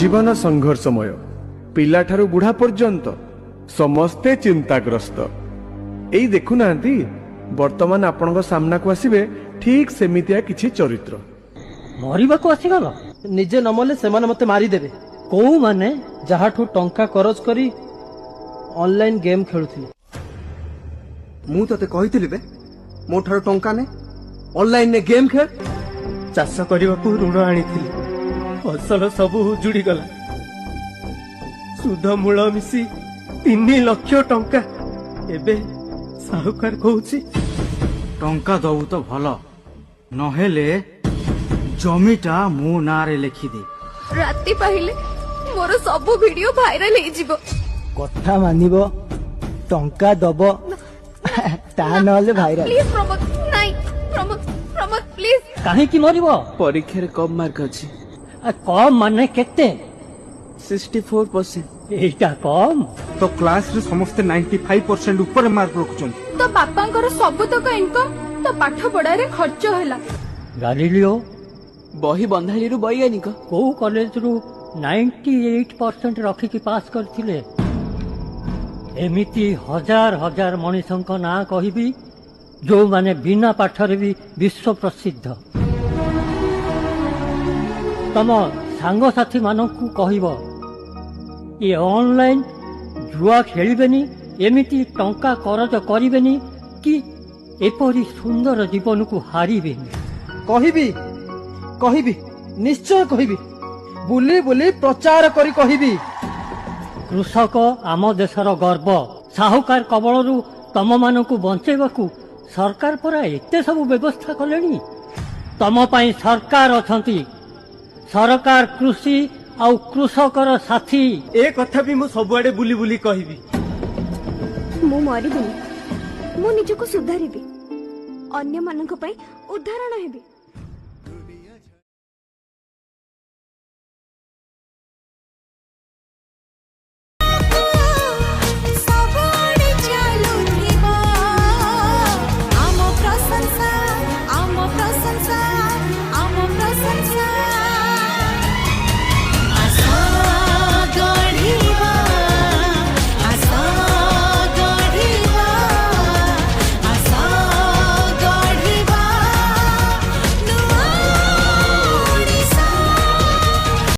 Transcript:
जीवन संघर्षमय पिला ठारू बुढ़ा पर्यंत समस्ते चिंताग्रस्त। एई देखुना वर्तमान आपण सामना को आसीबे ठीक सेमितिया किछि चरित्र। मरिबा को आसीगल निजे नमले सेमाने मते मारी देबे। को माने जहाठू टंका करज करी ऑनलाइन गेम खेलुथिले। मु तते कहितली बे मो ठारो टंका ने ऑनलाइन ने गेम खेल। चाष करबा को ऋण आनीथिली, फसल सब उजुड़ी गला। सुध मूल मिसी 3 लाख टंका। एबे साहुकार कहूची टंका दबु तो भल नहेले जमीटा मो नारे लिखि दे। राति पाहिले मोर सब वीडियो वायरल हे जिवो। कथा मानिबो टंका दबो ता नले भाइरल। प्लीज प्रमोद नाही प्रमोद प्रमोद प्लीज। काहे की मरिबो? परीक्षा रे कम मार्क अछि। कम माने केते? 64%। एटा कम तो क्लास रे समस्त 95% ऊपर मार्क रखुछन। तो बापांकर सब तक इनकम तो पाठ पढ़ा रे खर्च होला। गालिलियो बही बंधाली रु वैज्ञानिक को कॉलेज रु 98% रखी की पास करथिले। एमिति हजार हजार मनीषंक ना कहिबी जो माने बिना पाठरे भी विश्व प्रसिद्ध। तम सांग साथी मानकु कहिबो ये ऑनलाइन जुआ खेलिबेनी, एमिति टंका करज करिबेनी कि एपरी सुंदर जीवन को हारिबेनी। कहिबी कहिबी निश्चय कहिबी। बुली बुली प्रचार करी कहिबी। कृषक आम देशर गर्व। साहुकार कबलरू तम मानकु बंचेबाकू सरकार परा एते सब व्यवस्था कलेनी। तम पई सरकार अछंती। सरकार कृषि आउ कृषकर साथी। ए कथा भी मु सबुआडे बुली बुली कहिबी। मु मरिबिनी, मु निजको सुधारिबी, अन्य मानक पई उदाहरण हेबी।